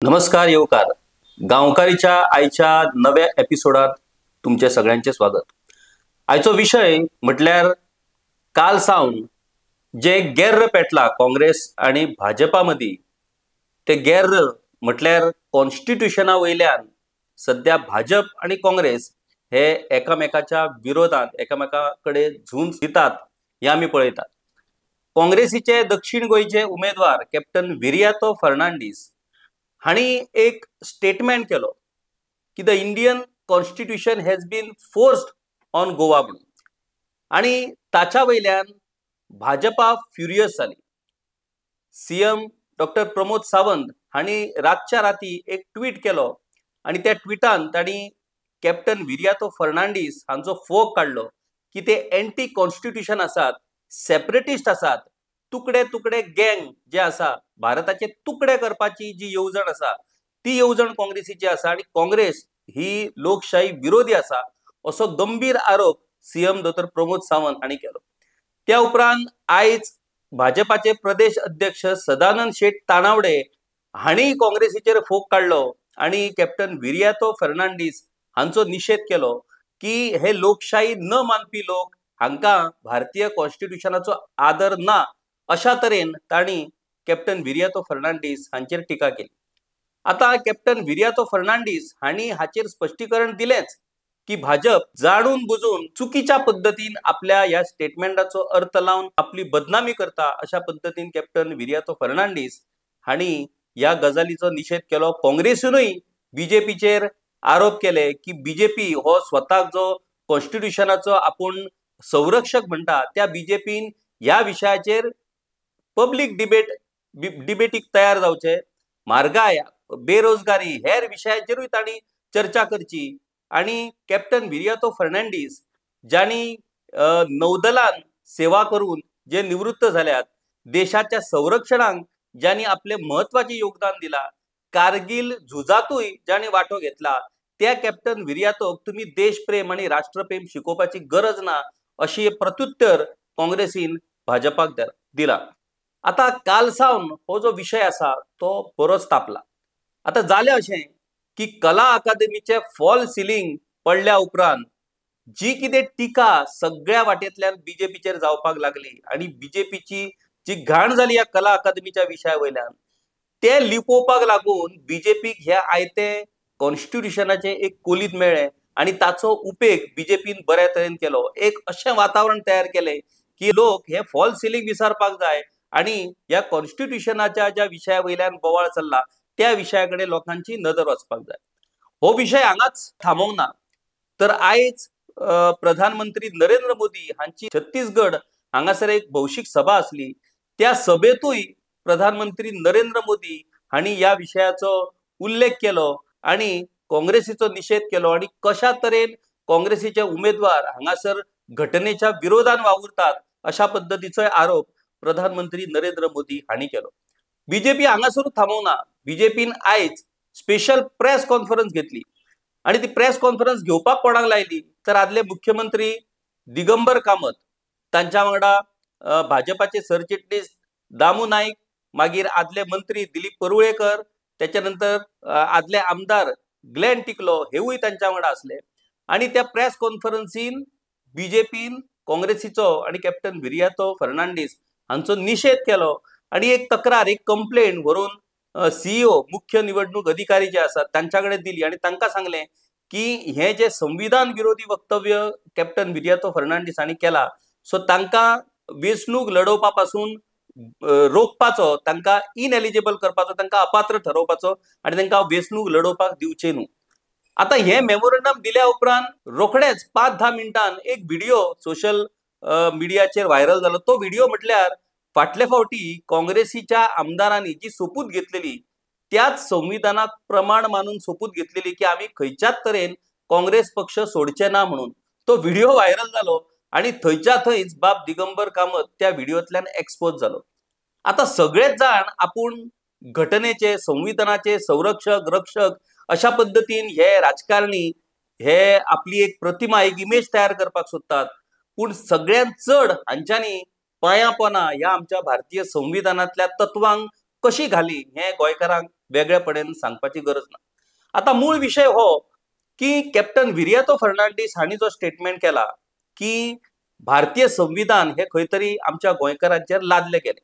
नमस्कार येवकार गांवकारीच्या आयच्या नव्या एपिसोडात तुमचे सगळ्यांचे स्वागत। आयचो विषय म्हटल्यार काल सावन जे गैर पेटला काँग्रेस आणि भाजपा मदी ते गैर म्हटल्यार कॉन्स्टिट्यूशना वयल्यान सध्या भाजप आणि काँग्रेस हे एकामेकाच्या विरोधात एकामेकाकडे झुंज दितात हे आमी पळयतात। काँग्रेसीचे दक्षिण गोयचे उमेदवार कॅप्टन विरियातो फर्नांडीस हाणी एक स्टेटमेंट केलो की the Indian constitution has been forced on Goa म्हणून, आणि ताच्या वयल्यान भाजपा फ्युरियस जाली। सीएम डॉक्टर प्रमोद सावंत हाणी रातच्या राती एक ट्वीट केलो आणि त्या ट्विटान ताणी कॅप्टन विरियातो फर्नांडीस हांचो फोग काढलो की ते एंटी कॉन्स्टिट्यूशन आसात, सेपरेटिस्ट आसात, तुकडे तुकडे गँग जे आसा, भारताचे तुकडे करपाची जी येवजण आसा ती येवजण काँग्रेसीची आसा आणि काँग्रेस ही लोकशाही विरोधी आसा असो गंभीर आरोप सीएम डॉ प्रमोद सावंत हांणी केलो। त्या उपरांत आयज भाजपाचे प्रदेश अध्यक्ष सदानंद शेट तानावडे हांणी काँग्रेसीचेर फोग काढलो आणि कॅप्टन विरियातो फर्नांडीस हांचो निषेध केलो की हे लोकशाही न मानपी लोक हांकां भारतीय कॉन्स्टिट्यूशनाचो आदर ना अशा तरेन तांणी कॅप्टन विरियातो फर्नांडीस हांचेर टिका केली। आता कॅप्टन विरियातो फर्नांडीस हांणी हाचेर स्पश्टीकरण दिलेच की भाजप जाणून बुजून चुकीच्या पद्धतीन आपल्या या स्टेटमेंटाचो अर्थ लावन आपली बदनामी करता अशा पद्धतीन कॅप्टन विरियातो फर्नांडीस हांणी या गजालीचो निषेध केलो। काँग्रेसीनूय बीजेपीचेर आरोप केले की बीजेपी हो स्वताक जो कॉन्स्टिट्यूशनाचो आपूण संरक्षक म्हणटा त्या बीजेपीन ह्या विशयाचेर पब्लिक डिबेटीक तयार जावचे, म्हारगाय, बेरोजगारी हेर विशयाचेरूय तांणी चर्चा करची। आणि कॅप्टन विरियातो फर्नांडीस ज्यांनी नौदलान सेवा करून जे निवृत्त झाल्यात, देशाच्या संरक्षणाक ज्यांनी आपले महत्वाचे योगदान दिला, कारगिल झुजातूय ज्यांनी वाटो घेतला, त्या कॅप्टन विरियातोक तुम्ही देशप्रेम आणि राष्ट्रप्रेम शिकोवपाची गरज ना अशी प्रत्युत्तर काँग्रेसीन भाजपाक दिला। आता काल सावन हो जो विषय आसा तो बरोच तापला। आता जालें अशें की कला अकादमीचे फॉल सिलींग पडल्या उपरांत जी कितें टिका सगळ्या वाटेंतल्यान बीजेपीचेर जावपाक लागली आणि बीजेपीची जी घाण जाली ह्या कला अकादमीच्या विशया वयल्यान ते लिपोवपाक लागून बीजेपीक ह्या आयते कॉन्स्टिट्यूशनाचे एक कोलीत मेळ्ळें आणि ताचो उपेग बीजेपीन बऱ्या तरेन केलो। एक अशें वातावरण तयार केलें की लोक हे फॉल सिलींग विसरपाक जाय आणि या कॉन्स्टिट्यूशनाच्या ज्या विशया वयल्यान बोवाळ चल्ला त्या विशयाकडे लोकांची नदर वचपाक जाय। हो विषय हांगाच थांबोंक ना, तर आयज प्रधानमंत्री नरेंद्र मोदी हांची छत्तीसगड हांगासर एक भौशीक सभा आसली। त्या सभेतूय प्रधानमंत्री नरेंद्र मोदी हांणी या विशयाचो उल्लेख केलो आणि काँग्रेसीचो निषेध केलो आणि कशा तरेन काँग्रेसीचे उमेदवार हांगासर घटनेच्या विरोधान वावुरतात अशा पद्धतीचो आरोप प्रधानमंत्री नरेंद्र मोदी हांणी केलो। बीजेपी हांगासरूच थांबोंक ना, बीजेपीन आयज स्पेशल प्रेस कॉन्फरन्स घेतली आणि ती प्रेस कॉन्फरन्स घेवपाक कोणाक लायली तर आदले मुख्यमंत्री दिगंबर कामत, तांच्या वांगडा भाजपाचे सरचिटणीस दामू नाईक, मागीर आदले मंत्री दिलीप परुळेकर, त्याच्या नंतर आदले आमदार ग्लेन टिकलो हेवूय तांच्या वांगडा असले। आणि त्या प्रेस कॉन्फरन्सीन बीजेपीन काँग्रेसीचो आणि कॅप्टन विरियातो फर्नांडीस हांचो निषेध केलो आणि एक तक्रार, एक कंप्लेंट व्हरून सीईओ मुख्य निवडणूक अधिकारी जे आसात तांच्याकडे दिली आणि तांकां सांगले की हे जे संविधान विरोधी वक्तव्य कॅप्टन विरियातो फर्नांडीस हांणी केला सो तांकां वेंचणूक लडोवपा पासून रोखपाचो, तांकां इनएलिजिबल करपाचो, तांकां अपात्र ठरोवपाचो आणि तांकां वेंचणूक लडोवपाक दिवचे न्हू। आता हे मेमोरंडम दिल्या उपरांत रोखडेच 5-10 मिनटान एक व्हिडिओ सोशल मिडियाचेर व्हायरल जालो। तो व्हिडिओ म्हटल्यार फाटले फावटी काँग्रेसीच्या आमदारांनी जी सोपूत घेतलेली त्याच संविधानाक प्रमाण मानून सोपूत घेतलेली की आमी खंयच्याच तरेन काँग्रेस पक्ष सोडचे ना म्हणून तो व्हिडिओ व्हायरल जालो आणि थंयच्या थंयच बाब दिगंबर कामत त्या व्हिडिओतल्यान एक्सपोज जालो। आता सगळेच जाण आपूण घटनेचे, संविधानाचे संरक्षक रक्षक अशा पद्धतीन हे राजकारणी हे आपली एक प्रतिमा, एक इमेज तयार करपाक सोदतात, पूण सगळ्यात चड हांच्यांनी पायां पोना ह्या आमच्या भारतीय संविधानातल्या तत्वांक कशी घाली हे गोंयकारांक वेगळेपणेन सांगपाची गरज ना. आता मूळ विषय हो की कॅप्टन विरियातो फर्नांडीस हांणी जो स्टेटमेंट केला की भारतीय संविधान हे खंय तरी आमच्या गोंयकारांचेर लादले गेले.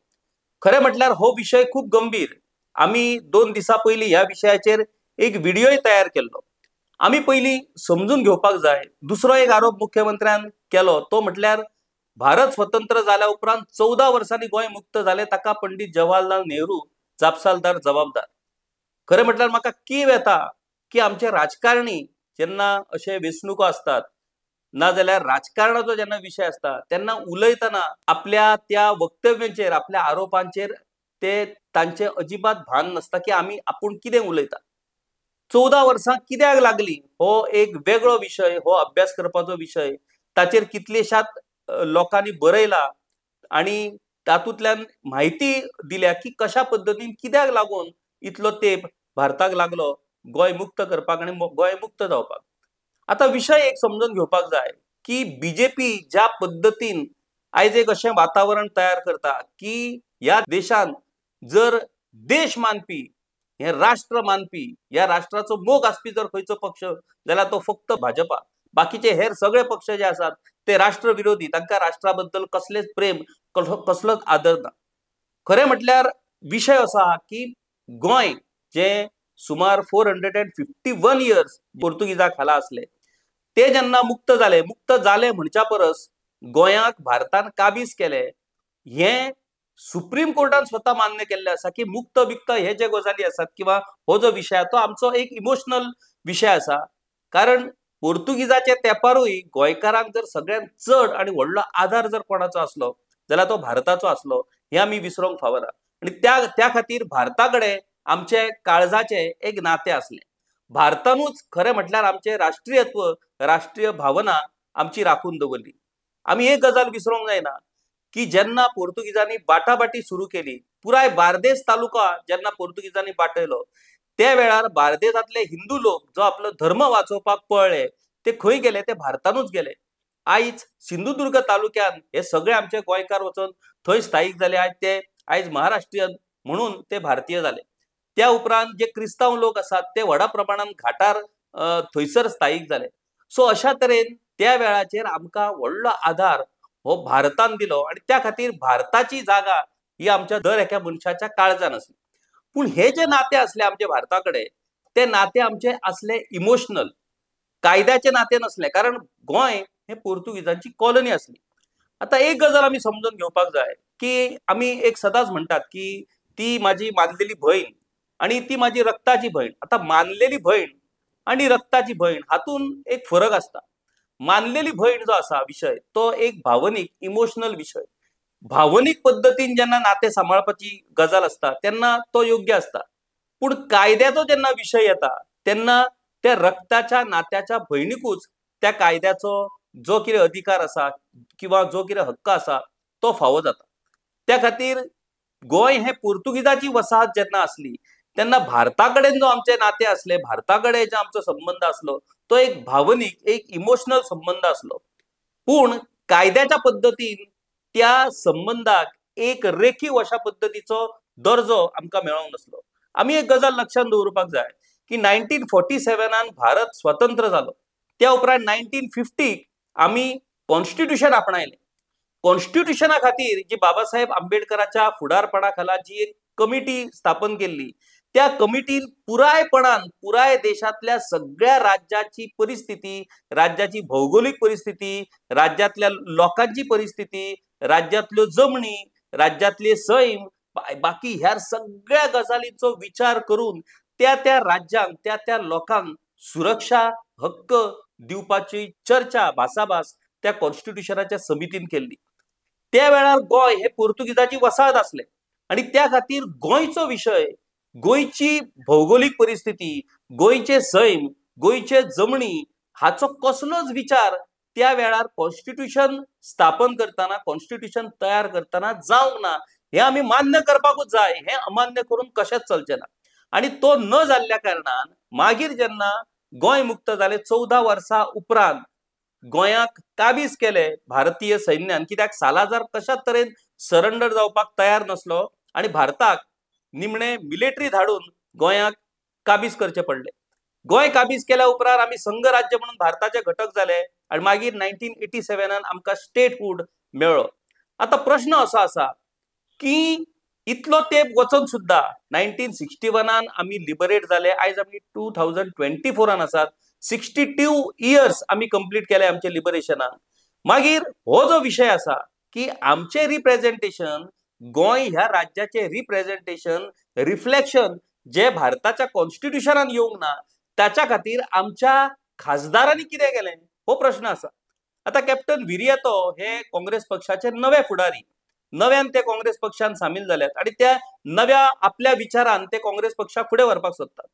खरें म्हटल्यार हो विषय खूप गंभीर. आम्ही 2 दिसा पयलीं ह्या विशयाचेर एक व्हिडिओय तयार केल्लो. आम्ही पयलीं समजून घेवपाक जाय. दुसरो एक आरोप मुख्यमंत्र्यान केलो तो म्हटल्यार भारत स्वतंत्र जाल्या उपरांत 14 वर्सांनी गोंय मुक्त जाले ताका पंडित जवाहरलाल नेहरू जापसालदार जबाबदार. खरें म्हटल्यार म्हाका कीव येता की आमचे राजकारणी जेन्ना अशे वेंचणुको आसतात नाजाल्यार राजकारणाचो जेन्ना विशय असता तेन्ना उलयतना आपल्या त्या वक्तव्यांचेर आपल्या आरोपांचेर ते तांचे अजिबात भान नसता की आपूण कितें उलयता. 14 वर्सां कित्याक लागली हो एक वेगळो विशय, हो अभ्यास करपाचो विशय. ताचेर कितलेशात लोकांनी बरयला आणि तातूंतल्यान म्हायती दिल्या की कशा पद्धतीन कित्याक लागून इतलो तेंप भारताक लागलो गोंय मुक्त करपाक आणि गोंय मुक्त जावपाक. आता विषय एक समजून घेवपाक जाय की बीजेपी ज्या पद्धतीन आयज एक अशें वातावरण तयार करता की ह्या देशान जर देश मानपी हे राष्ट्र मानपी या राष्ट्राचो मोग आसपी जर खंयचो पक्ष जाल्यार तो फक्त भाजपा. बाकीचे हेर सगळे पक्ष जे आसात ते राष्ट्र विरोधी. तांकां राष्ट्रा बद्दल कसलेच प्रेम कसलोच आदर ना. खरें म्हटल्यार विषय असो आहा की गोंय जे सुमार 451 इयर्स पोर्तुगीजां खाला असले ते जेन्ना मुक्त जाले म्हणच्या परस गोंयाक भारतान काबीज केले. हे सुप्रीम कोर्टान स्वता मान्य केल्ले आसा की मुक्त बिक्त हे जे गजाली आसात किंवा हो जो विषय तो आमचो एक इमोशनल विषय आसा. कारण पोर्तुगीजाच्या तेंपारूय गोंयकारांक जर सगळ्यात चड आणि व्हडलो आधार जर कोणाचो असलो जाल्यार तो भारताचो असलो हे आमी विसरूंक फावना. आणि त्या खातीर भारता कडेन आमचे काळजाचे एक नाते असले. भारतानूच खरें म्हटल्यार आमचे राष्ट्रीयत्व राष्ट्रीय भावना आमची राखून दवरली. आमी एक गजाल विसरूंक जायना की जेन्ना पोर्तुगीजांनी बाटाबाटी सुरू केली पुराय बार्देस तालुका जेन्ना पोर्तुगीजांनी बाटयलो त्या वेळार बार्देसांतले हिंदू लोक जो आपलो धर्म वाचोवपाक पळले ते खंय गेले ते भारतानूच गेले. आयज सिंधुदुर्ग तालुक्यान हे सगळे आमचे गोंयकार वचून थंय स्थायीक जाले. आयज महाराष्ट्रीयन म्हणून ते भारतीय जाले. त्या उपरांत जे क्रिस्तांव लोक आसात ते व्हडा प्रमाणात घाटार थंयसर स्थायीक जाले. सो अशा तरेन त्या वेळाचेर आमकां व्हडलो आधार हो भारतान दिलो आणि त्या खातीर भारताची जागा ही आमच्या दर एका मनशाच्या काळजान आसली. पूण हे जे नाते असले आमचे भारता कडेन ते नाते आमचे असले इमोशनल कायद्याचे नाते नसले. कारण गोंय हे पोर्तुगीजांची कॉलनी असली. आता एक गजाल आमी समजून घेवपाक जाय की आमी एक सदांच म्हणटात की ती माझी मानलेली भयण आणि ती माझी रक्ताची भयण. आता मानलेली भयण आणि रक्ताची भयण हातून एक फरक असता. मानलेली भयण जो आसा विषय तो एक भावनीक इमोशनल विषय. भावनीक पद्धतीन जेन्ना नाते सांबाळपाची गजाल असता तेन्ना तो योग्य असता. पूण कायद्याचो जेन्ना विषय येता तेन्ना त्या रक्ताच्या नात्याच्या भयणीकूच त्या कायद्याचो जो कितें अधिकार आसा किंवा जो कितें हक्क आसा तो फावो जाता. त्या खातीर गोंय हे पोर्तुगीजाची वसाहत जेन्ना असली तेन्ना भारता कडेन जो आमचे नाते असले भारता कडेन जो आमचो संबंध असलो तो एक भावनीक एक इमोशनल संबंध असलो. पूण कायद्याच्या पद्धतीन त्या संबंधाक एक रेखीव अशा पद्धतीचो दर्जो आमकां मेळोंक नसलो. आमी एक गजाल लक्षात दवरपाक जाय की 1947 भारत स्वतंत्र जालो. त्या उपरांत 1950 आमी कॉन्स्टिट्यूशन आपणायलें. कॉन्स्टिट्यूशना खातीर जी बाबासाहेब आंबेडकराच्या फुडारपणा खाला जी एक कमिटी स्थापन केल्ली त्या कमिटीन पुराय देशातल्या सगळ्या राज्याची परिस्थिती राज्याची भौगोलिक परिस्थिती राज्यातल्या लोकांची परिस्थिती राज्यातल्यो जमनी राज्यातले सैम बाकी ह्या सगळ्या गजालींचो विचार करून त्या राज्यांक त्या लोकांक सुरक्षा हक्क दिवपाची चर्चा भासाभास त्या कॉन्स्टिट्यूशनाच्या समितीन केल्ली. त्या वेळार गोंय हे पोर्तुगीजाची वसाहत असले आणि त्या खातीर गोंयचो विषय गोंयची भौगोलिक परिस्थिती गोंयचे सैम गोंयचे जमनी हाचो कसलोच विचार त्या वेळार कॉन्स्टिट्यूशन स्थापन करताना कॉन्स्टिट्यूशन तयार करताना जावंक ना. हे आमी मान्य करपाकूच जाय. हे अमान्य करून कशेंच चलचें ना. आणि तो न जाल्ल्या कारणान मागीर जेन्ना गोंय मुक्त जाले 14 वर्सां उपरांत गोंयाक काबीज केले भारतीय सैन्यान. कित्याक सालाजार कशाच तरेन सरेंडर जावपाक तयार नसलो आणि भारताक निमणे मिलिटरी धाडून गोंयाक काबीज करचे पडले. गोंय काबीज केल्या उपरांत आमी संघ राज्य म्हणून भारताचे घटक झाले आणि मागीर 1987 आमकां स्टेटहूड मेळ्ळो. आता प्रश्न असो आसा की इतलो तेंप वचून सुद्धा 1961 आमी लिबरेट झाले, आयज आमी 2024 आसात. 62 इयर्स आमी कंप्लीट केले आमचे लिबरेशनाक. मागीर हो जो विषय आसा की आमचे रिप्रेझेंटेशन, गोंय ह्या राज्याचे रिप्रेझेंटेशन, रिफ्लेक्शन जे भारताच्या कॉन्स्टिट्यूशनान येवंक ना, त्याच्या खातीर आमच्या खासदारांनी कितें केलें हो प्रश्न आसा. आता कॅप्टन विरियतो हे काँग्रेस पक्षाचे नवे फुडारी, नव्यान ते काँग्रेस पक्षान सामील जाल्यात आणि त्या नव्या आपल्या विचारान ते काँग्रेस पक्षाक फुडें व्हरपाक सोदतात.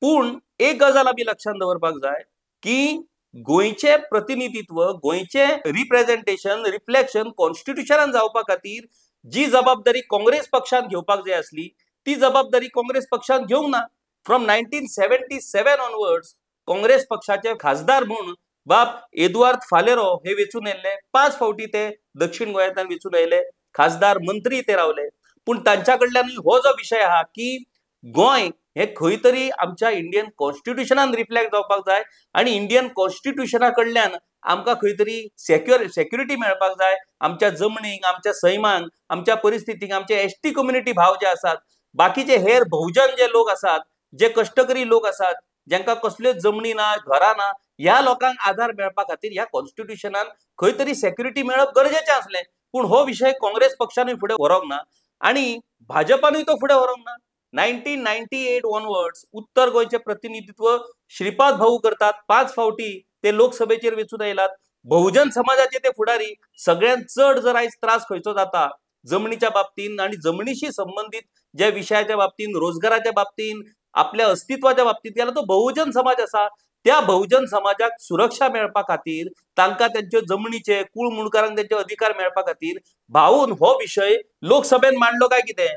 पूण एक गजाल आमी लक्षात दवरपाक जाय की गोंयचे प्रतिनिधित्व, गोंयचे रिप्रेझेंटेशन, रिफ्लेक्शन कॉन्स्टिट्यूशनान जावपा खातीर जी जबाबदारी काँग्रेस पक्षान घेवपाक जाय आसली ती जबाबदारी काँग्रेस पक्षान घेवंक ना. फ्रॉम 1977 ऑनवर्ड्स काँग्रेस पक्षाचे खासदार म्हणून बाब एदुआर्द फालेरो हे वेचून येयल्ले. 5 फावटी ते दक्षिण गोंयांतल्यान वेचून येयले, खासदार मंत्री ते रावले. पूण तांच्या कडल्यान हो जो विशय आहा की गोंय हे खंय तरी आमच्या इंडियन कॉन्स्टिट्यूशनान रिफ्लेक्ट जावपाक जाय आणि इंडियन कॉन्स्टिट्यूशना कडल्यान आमकां खंय तरी सेक्युरिटी मेळपाक जाय. आमच्या जमनीक, आमच्या सैमांक, आमच्या परिस्थितीक, आमचे एसटी कम्युनिटी भाव जे आसात, बाकीचे हेर बहुजन जे लोक आसात, जे कष्टकरी लोक आसात, ज्यांका कसल्योच जमनी ना, घरां ना, ह्या लोकांक आधार मेळपा खातीर ह्या कॉन्स्टिट्यूशनान खंय तरी सेक्युरिटी मेळप गरजेचें आसलें. पूण हो विषय काँग्रेस पक्षानूय फुडें व्हरोंक ना आणि भाजपानूय तो फुडें व्हरोंक ना. 1998 ऑनवर्ड्स उत्तर गोंयचे प्रतिनिधित्व श्रीपाद भाऊ करतात. 5 फावटी ते लोकसभेचेर वेचून येयलात. बहुजन समाजाचे ते फुडारी. सगळ्यांत चड जर आयज त्रास खंयचो जाता जमनीच्या बाबतीन आणि जमनीशी संबंधित ज्या विशयाच्या बाबतीन, रोजगाराच्या बाबतीन, आपल्या अस्तित्वाच्या बाबतीत गेला तो बहुजन समाज आसा. त्या बहुजन समाजाक सुरक्षा मेळपा खातीर, तांकां त्यांच्यो जमनीचे, कुळ मुणकारांक त्यांचे अधिकार मेळपा खातीर भाऊन हो विशय लोकसभेन मांडलो काय कितें?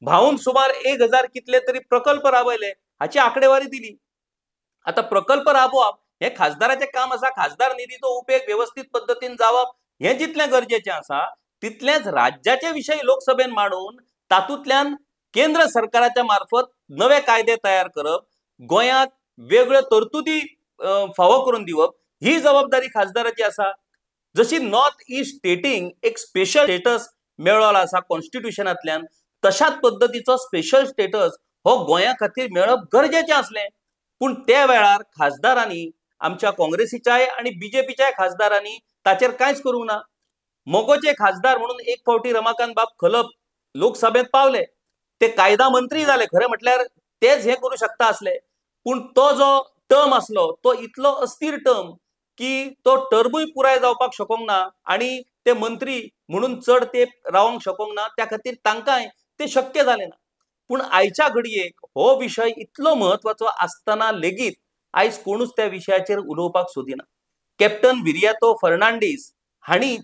भाऊन सुमार 1000 कितले तरी प्रकल्प राबयले, हाची आंकडेवारी दिली. आता प्रकल्प राबोवप हे खासदाराचे काम आसा. खासदार निधीचो उपेग व्यवस्थित पद्धतीन जावप हे जितलें गरजेचें आसा, तितलेंच राज्याचे विशय लोकसभेन मांडून तातूंतल्यान केंद्र सरकाराच्या मार्फत नवे कायदे तयार करप, गोंयांत वेगळ्यो तरतुदी फावो करून दिवप, ही जबाबदारी खासदाराची आसा. जशी नॉर्थ ईस्ट स्टेटींक एक स्पेशल स्टेटस मेळ्ळो आसा कॉन्स्टिट्यूशनांतल्यान, तशाच पद्धतीचो स्पेशल स्टेटस हो गोंया खातीर मेळप गरजेचें आसलें. पूण त्या वेळार खासदारांनी, आमच्या काँग्रेसीच्याय आणि बीजेपीच्याय खासदारांनी ताचेर कांयच करूंक ना. मोगोचे खासदार म्हणून एक फावटी रमाकांत बाब खलप लोकसभेत पावले. ते कायदा मंत्री जाले. खरें म्हटल्यार तेच हे करू शकता आसले. पूण तो जो टर्म आसलो तो इतलो अस्थिर टर्म की तो टर्मूय पुराय जावपाक शकूंक ना आणि ते मंत्री म्हणून चड तेंप रावंक शकूंक ना. त्या खातीर तांकांय ते शक्य जालें ना. पूण आयच्या घडयेक हो विशय इतलो महत्वाचो आसतना लेगीत आयज कोणूच त्या विशयाचेर उलोवपाक सोदिना. कॅप्टन विरियातो फर्नांडीस हांणी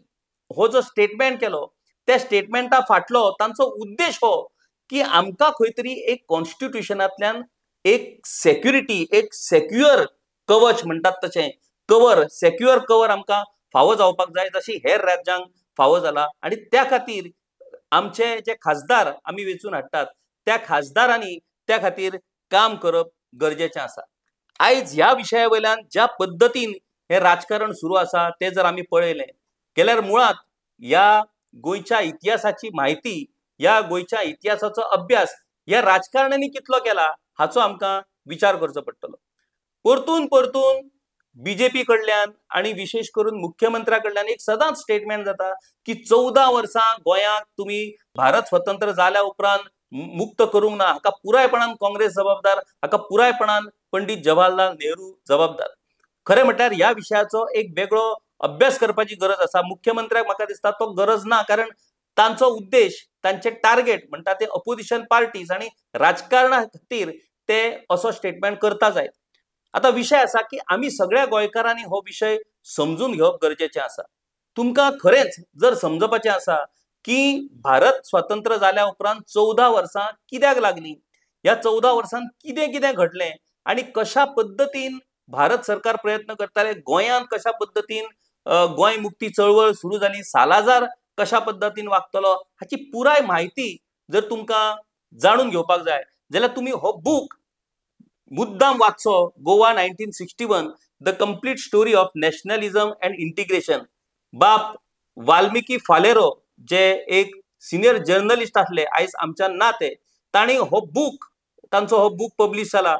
हो जो स्टेटमेंट केलो, त्या स्टेटमेंटा फाटलो तांचो उद्देश हो की आमकां खंय तरी एक कॉन्स्टिट्यूशनांतल्यान एक सेक्युरिटी, एक सेक्युअर कवच म्हणटात तशें कवर, सेक्युअर कवर आमकां फावो जावपाक जाय, जशी हेर राज्यांक फावो जाला. आणि त्या खातीर आमचे जे खासदार आमी वेचून हाडटात त्या खासदारांनी त्या खातीर काम करप गरजेचें आसा. आयज ह्या विशया वयल्यान ज्या पद्धतीन हे राजकारण सुरू आसा ते जर आमी पळयलें जाल्यार मुळात ह्या गोंयच्या इतिहासाची म्हायती, ह्या गोंयच्या इतिहासाचो अभ्यास ह्या राजकारण्यांनी कितलो केला हाचो आमकां विचार करचो पडटलो. परतून परतून बीजेपी कडल्यान आणि विशेष करून मुख्यमंत्र्या कडल्यान एक सदांच स्टेटमेंट जाता की 14 वर्सां गोंयाक तुम्ही भारत स्वतंत्र जाल्या उपरांत मुक्त करूंक ना, हाका पुरायपणान काँग्रेस जबाबदार, हाका पुरायपणान पंडित जवाहरलाल नेहरू जबाबदार. खरें म्हटल्यार ह्या विशयाचो एक वेगळो अभ्यास करपाची गरज आसा. मुख्यमंत्र्याक म्हाका दिसता तो गरज ना, कारण तांचो उद्देश, तांचे टार्गेट म्हणटा ते अपोजिशन पार्टीज आणि राजकारणा खातीर ते असो स्टेटमेंट करता जाय. आता विषय असा की आम्ही सगळ्या गोंयकारांनी हो विषय समजून घेवप गरजेचें आसा. तुमकां खरेंच जर समजपाचें आसा की भारत स्वतंत्र जाल्या उपरांत 14 वर्सां कित्याक लागली, ह्या 14 वर्सांत कितें कितें घडलें आणि कशा पद्धतीन भारत सरकार प्रयत्न करताले, गोंयांत कशा पद्धतीन गोंय मुक्ती चळवळ सुरू जाली, सालाजार कशा पद्धतीन वागतलो, हाची पुराय म्हायती जर तुमकां जाणून घेवपाक जाय जाल्यार तुम्ही हो बूक मुद्दाम वाचचो. Goa 1961 the complete story of nationalism and integration. बाप वाल्मिकी फालेरो जे एक सिनियर जर्नलिस्ट असले, आयज आमच्या ना ते, तांणी हो बूक, तांचो हो बूक पब्लीश जाला.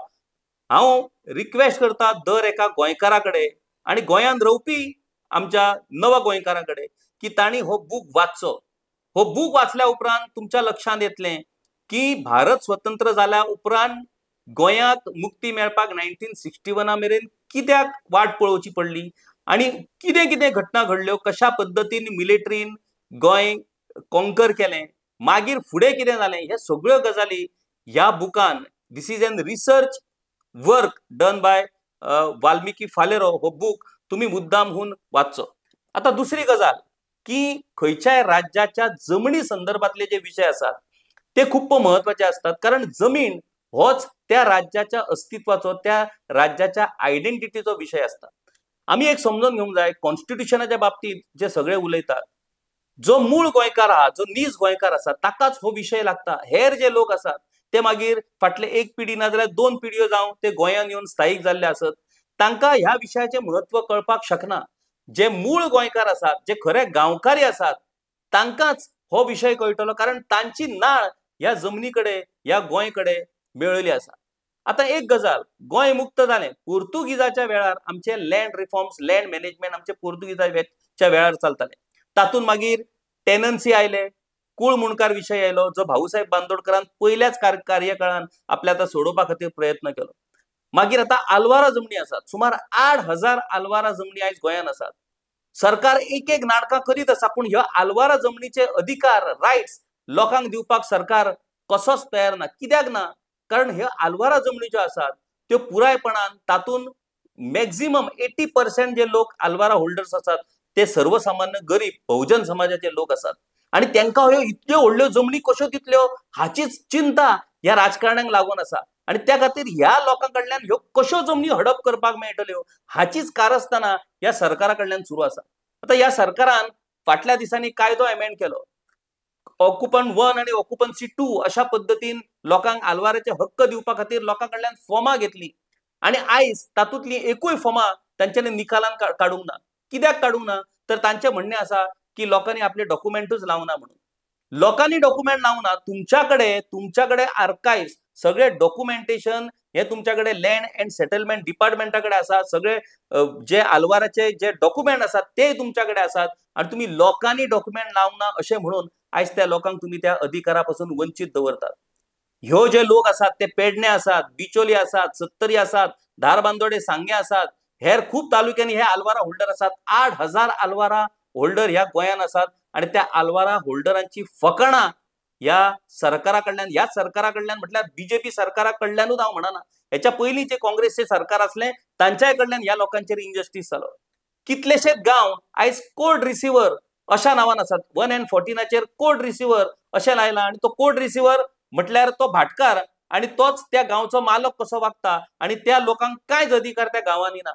हांव रिक्वेस्ट करता दर एका गोंयकारा कडेन आनी गोंयांत रावपी आमच्या नव गोंयकारा कडेन की तांणी हो बूक वाचचो. हो बूक वाचल्या उपरांत तुमच्या लक्षांत येतलें की भारत स्वतंत्र जाल्या उपरांत गोंयाक मुक्ती मेळपाक 1961 मेरेन कित्याक वाट पळोवची पडली आनी कितें कितें घटना घडल्यो, कशा पद्दतीन मिलिटरीन गोंय कॉन्कर केलें, मागीर फुडें कितें जालें, हे सगळ्यो गजाली ह्या बुकान, this is an research work done by Valmiki Faleiro. हो बूक तुम्ही मुद्दाम होऊन वाचचो. आता दुसरी गजाल की खंयच्याय राज्याच्या जमनी संदर्भातले जे विषय असतात ते खूप महत्वाचे असतात, कारण जमीन होच त्या राज्याच्या अस्तित्वाचो, त्या राज्याच्या आयडेंटिटीचो विषय असता. आम्ही एक समजून घेवंक जाय, कॉन्स्टिट्यूशनाच्या बाबतीत जे सगळे उलयतात, जो मूळ गोंयकार आहा, जो नीज गोंयकार आसा, ताकाच हो विषय लागता. हेर जे लोक आसात ते मागीर फाटले एक पिढी ना जाल्यार 2 पिढयो जावं ते गोंयांत येवन स्थायीक जाल्ले आसत, तांकां ह्या विशयाचे म्हत्व कळपाक शकना. जे मूळ गोंयकार आसात, जे खरे गांवकारी आसात, तांकांच हो विषय कळटलो, कारण तांची नाळ ह्या जमनी कडेन, ह्या गोंय कडेन मेळिल्ली आसा. आता एक गजाल, गोंय मुक्त जालें पोर्तुगीजाच्या वेळार, आमचे लँड रिफॉर्म्स, लँड मॅनेजमेंट आमचे पोर्तुगीजाच्या वेळार चलताले. तातूंत मागीर टेनन्सी आयले, कुळ मुणकार विशय आयलो, जो भाऊसाहेब बांदोडकरान पयल्याच कार्यकाळान आपल्या आता सोडोवपा खातीर प्रयत्न केलो. मागीर आता आलवारा जमनी आसात, सुमार 8,000 आलवारा जमनी आयज गोंयांत आसात. सरकार एक एक नाटकां करीत आसा, पूण ह्यो आलवारा जमनीचे अधिकार, रायट्स लोकांक दिवपाक सरकार कसोच तयार ना. कित्याक ना? कारण ह्यो आलवारा जमनी ज्यो आसात त्यो पुरायपणान तातूंत मॅक्झिमम 80% जे लोक आलवारा होल्डर्स आसात ते सर्वसामान्य गरीब बहुजन समाजाचे लोक आसात, आणि त्यांका ह्यो इतल्यो व्हडल्यो जमनी कश्यो दितल्यो हाचीच चिंता ह्या राजकारण्यांक लागून आसा. आणि त्या खातीर ह्या लोकां कडल्यान ह्यो कश्यो जमनी हडप करपाक मेळटल्यो हाचीच कारस्थाना ह्या सरकारा कडल्यान सुरू आसा. आता ह्या सरकारान फाटल्या दिसांनी कायदो अमेंड केलो. ऑक्युपंट 1 आणि ऑक्युपन्सी 2 अशा पद्दतीन लोकांक आलवाराचे हक्क दिवपा खातीर लोकां कडल्यान फॉर्मां घेतली, आणि आयज तातूंतली एकूय फॉर्मां तांच्यानी निकालान काडूंक ना. कित्याक काडूंक ना? तर तांचें म्हणणें आसा की लोकांनी आपले डॉक्युमेंटूच लावना म्हणून. लोकांनी डॉक्युमेंट लावना, तुमच्याकडे आर्काइव्ह, सगळे डॉक्युमेंटेशन हे तुमच्याकडे लँड अँड सेटलमेंट डिपार्टमेंटाकडे आसा. सगळे जे आलवाराचे जे डॉक्युमेंट आसात ते तुमच्याकडे आसात, आणि तुम्ही लोकांनी डॉक्युमेंट लावना अशें म्हणून आयज त्या लोकांक तुम्ही त्या अधिकारापासून वंचित दवरतात. ह्यो जे लोक आसात ते पेडणे आसात, बिचोली आसात, सत्तरी आसात, धारबांदोडे, सांगे आसात, हेर खूप तालुक्यांनी हे आलवारा होल्डर आसात. 8,000 आलवारा होल्डर ह्या गोंयांत आसात, आणि त्या आलवारा होल्डरांची फकाणां ह्या सरकारा कडल्यान म्हटल्यार बीजेपी सरकारा कडल्यानूच हांव म्हणना, हेच्या पयलीं जे काँग्रेसचे सरकार असले तांच्याय कडल्यान ह्या लोकांचेर इनजस्टीस जालो. कितलेशेच गांव आयज कोड रिसिव्हर अशा नांवान आसात. 114 कोड रिसिव्हर अशें लायला, आणि तो कोड रिसिव्हर म्हटल्यार तो भाटकार, आणि तोच त्या गांवचो मालक कसो वागता, आणि त्या लोकांक कांयच अधिकार त्या गांवांनी ना.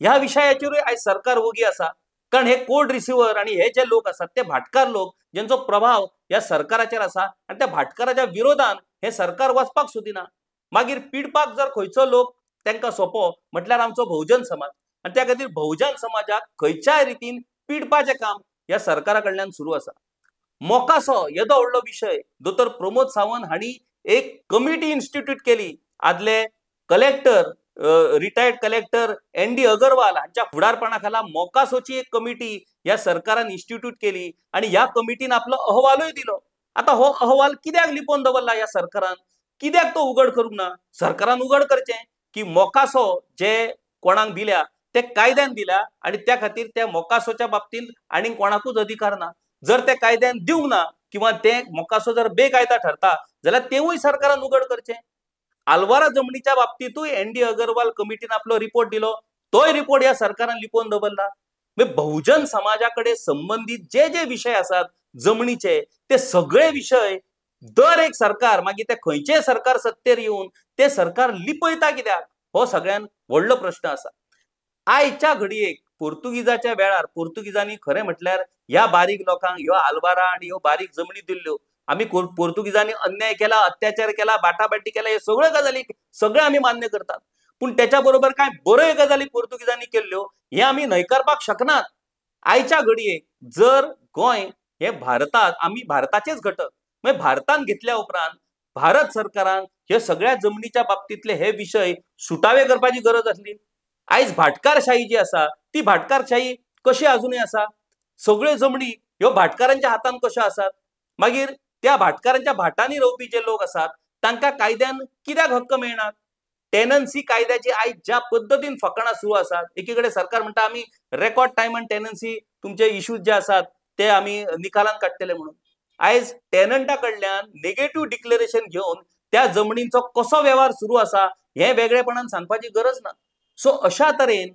ह्या विशयाचेरूय आयज सरकार वोगी आसा, कारण हे कोड रिसिव्हर आणि हे जे लोक आसात ते भाटकार लोक, ज्यांचो प्रभाव या सरकाराचेर आसा, आणि त्या भाटकाराच्या विरोधान हे सरकार वचपाक सोदिना. मागीर पिडपाक जर खंयचो लोक तांकां सोंपो म्हटल्यार आमचो बहुजन समाज, आणि त्या खातीर बहुजन समाजाक खंयच्याय रितीन पिडपाचें काम ह्या सरकारा कडल्यान सुरू आसा. मोकासो येदो व्हडलो विशय, दोतोर प्रमोद सावंत हांणी एक कमिटी इन्स्टिट्यूट केली. आदले collector, retired collector ND Agarwal हांच्या फुडारपणा खाला मोकासोची एक कमिटी ह्या सरकारान इन्स्टिट्यूट केली, आणि ह्या कमिटीन आपलो अहवालूय दिलो. आता हो अहवाल कित्याक लिपोवन दवरला ह्या सरकारान? कित्याक तो उघड करूंक ना? सरकारान उघड करचें की मोकासो जे कोणाक दिल्या ते कायद्यान दिल्या, आणि त्या खातीर त्या मोकासोच्या बाबतींत आनी कोणाकूच अधिकार ना. जर ते कायद्यान दिवंक ना, किंवा ते मोकासो जर बेकायदा ठरता जाल्यार तेवूय सरकारान उघड करचें. आलवारा जमनीच्या बाबतीतूय ND अगरवाल कमिटीन आपलो रिपोर्ट दिलो, तोय रिपोर्ट ह्या सरकारान लिपोवन दवरला. बहुजन समाजाकडे संबंधित जे जे विषय आसात जमनीचे, ते सगळे विषय दर एक सरकार, मागीर ते खंयचेय सरकार सत्तेर येवन ते सरकार लिपयता कित्याक, हो सगळ्यान व्हडलो प्रश्न आसा. आयच्या घडयेक पोर्तुगीजाच्या वेळार पोर्तुगीजांनी खरें म्हटल्यार ह्या बारीक लोकांक ह्यो आलवारा आणि ह्यो बारीक जमनी दिल्ल्यो, आम्ही पोर्तुगीजांनी अन्याय केला, अत्याचार केला, बाटाबाटी केला, हे सगळं गजाली सगळं आम्ही मान्य करतात. पण त्याच्याबरोबर काय बऱ्यो गजाली पोर्तुगीजांनी केल्ल्यो हे आम्ही न्हयकारपाक शकनात. आयच्या घडयेक जर गोंय हे भारतात, आम्ही भारताचेच घटक, म्हणजे भारतान घेतल्या उपरांत भारत सरकारान हे सगळ्या जमनीच्या बाबतीतले हे विषय सुटावे करपाची गरज असली. आयज भाटकारशाही जी आसा ती भाटकारशाही कशी अजूनही आसा. सगळ्यो जमनी ह्यो भाटकारांच्या हातान कशो आसात. मागीर त्या भाटकारांच्या भाटांनी रावपी जे लोक आसात तांकां कायद्यान कित्याक हक्क मेळनात. टेनन्सी कायद्याची आयज ज्या पद्दतीन फकाणां सुरू आसात, एकीकडे सरकार म्हणटा आमी रेकॉर्ड टायमान टेनन्सी तुमचे इश्यूज जे आसात ते आमी निकालान काडटले म्हणून. आयज टेनंटा कडल्यान नेगेटिव्ह डिक्लेरेशन घेवन त्या जमनींचो कसो व्यवहार सुरू आसा हे वेगळेपणान सांगपाची गरज ना. सो अशा तरेन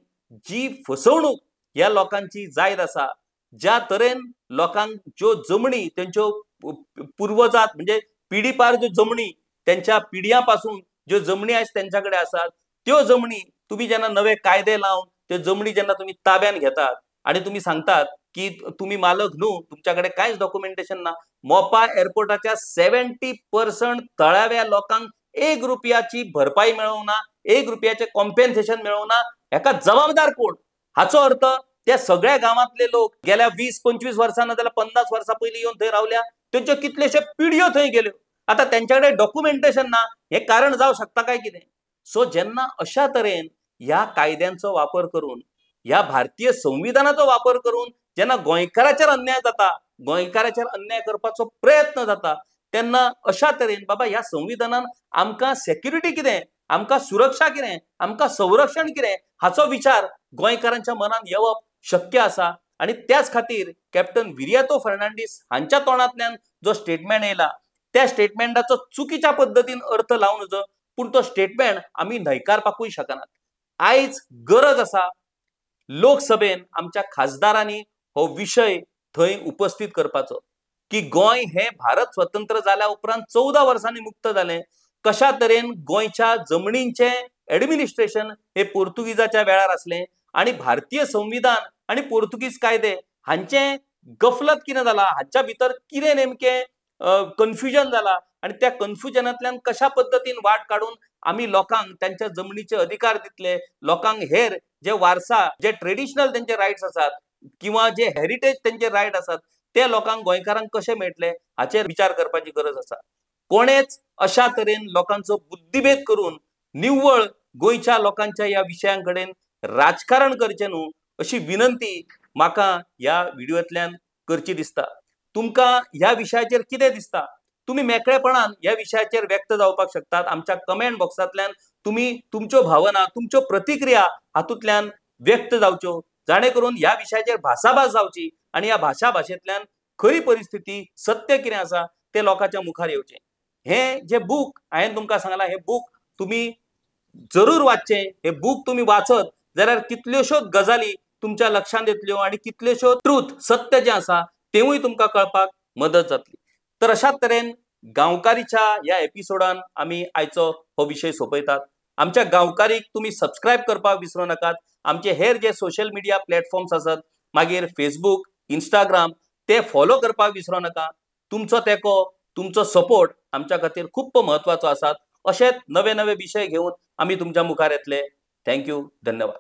जी फसवणूक ह्या लोकांची जायत आसा, ज्या तरेन लोकांक ज्यो जमनी त्यांच्यो पूर्वजात म्हणजे पिढीपार ज्यो जमनी त्यांच्या पिढ्यापासून ज्यो जमनी आयज त्यांच्याकडे आसात त्यो जमनी तुम्ही जेन्ना नवे कायदे लावन त्यो जमनी जेन्ना तुम्ही ताब्यान घेतात आणि तुम्ही सांगतात की तुम्ही मालक न्हू, तुमच्याकडे कांयच डॉक्युमेंटेशन ना. मोपा एअरपोर्टाच्या 70% तळाव्या लोकांक ₹1 भरपाई मेळवना, ₹1 कॉम्पेन्सेशन मेळवना. हेका जबाबदार कोण? हाचो अर्थ त्या सगळ्या गावातले लोक गेल्या 20-25 वर्सां नाजाल्यार 50 वर्सां पयलीं येवन थंय रावल्या. त्यांच्यो कितलेशे पिढयो थंय गेल्यो. आता त्यांच्याकडे डॉक्युमेंटेशन ना हे कारण जाऊ शकता काय कितें. सो जेन्ना अशा तरेन ह्या कायद्यांचो वापर करून, ह्या भारतीय संविधानाचो वापर करून जेन्ना गोंयकाराचेर अन्याय जाता, गोंयकाराचेर अन्याय करपाचो प्रयत्न जाता, तेन्ना अशा तरेन बाबा ह्या संविधानान आमकां सेक्युरिटी कितें, आमकां सुरक्षा कितें, आमकां संरक्षण कितें हाचो विचार गोंयकारांच्या मनान येवप शक्य आसा. आणि त्याच खातीर कॅप्टन विरियातो फर्नांडीस हांच्या तोंडांतल्यान जो स्टेटमेंट येयला त्या स्टेटमेंटाचो चुकीच्या पद्दतीन अर्थ लावन नजो, पूण तो स्टेटमेंट आमी न्हयकारपाकूय शकनात. आयज गरज आसा लोकसभेन आमच्या खासदारांनी हो विषय थंय उपस्थित करपाचो की गोंय हे भारत स्वतंत्र जाल्या उपरांत 14 वर्सांनी मुक्त जालें. कशा तरेन गोंयच्या जमनींचे ऍडमिनिस्ट्रेशन हे पोर्तुगीजाच्या वेळार आसलें आणि भारतीय संविधान आणि पोर्तुगीज कायदे हांचे गफलत कितें जाला, हांच्या भितर कितें नेमकें कन्फ्युजन जाला आणि त्या कन्फ्युजनांतल्यान कशा पद्दतीन वाट काढून आम्ही लोकांक त्यांच्या जमनीचे अधिकार दितले, लोकांक हेर जे वारसा जे ट्रेडिशनल त्यांचे रायट्स आसात किंवा जे हेरिटेज त्यांचे रायट आसात ते लोकांक गोंयकारांक कशे मेळटले हाचेर विचार करपाची गरज आसा. कोणेच अशा तरेन लोकांचो बुद्धिभेद करून निव्वळ गोंयच्या लोकांच्या या विशयांकडेन राजकारण करचें न्हू अशी विनंती म्हाका ह्या व्हिडिओंतल्यान करची दिसता. तुमकां ह्या विशयाचेर कितें दिसता तुम्ही मेकळेपणान ह्या विशयाचेर व्यक्त जावपाक शकतात. आमच्या कमेंट बॉक्सांतल्यान तुम्ही तुमच्यो भावना, तुमच्यो प्रतिक्रिया हातूंतल्यान व्यक्त जावच्यो, जाणे करून ह्या विशयाचेर भासाभास जावची आणि ह्या भाशेंतल्यान खरी परिस्थिती सत्य कितें आसा ते लोकांच्या मुखार येवचें. हे जे बूक हांवें तुमकां सांगलां हे बूक तुम्ही जरूर वाचचें. हे बूक तुम्ही वाचत जाल्यार कितल्योश्योच गजाली तुमच्या लक्षांत येतल्यो आणि कितल्योश्यो ट्रूथ सत्य जें आसा तेवूय तुमकां कळपाक मदत जातली. तर अशाच तरेन गांवकारीच्या ह्या एपिसोडान आमी आयचो हो विशय सोंपयतात. आमच्या गांवकारीक तुम्ही सबस्क्रायब करपाक विसरूं नाकात. आमचे हेर जे सोशल मिडिया प्लॅटफॉर्म्स आसात मागीर फेसबुक, इंस्टाग्राम ते फॉलो करपाक विसरूं नाका. तुमचो तेंको, तुमचो सपोर्ट आमच्या खातीर खूब महत्वाचो आसा. अशेच नवे नवे विशय घेवन आमी तुमच्या मुखार येतले. थँक्यू. धन्यवाद.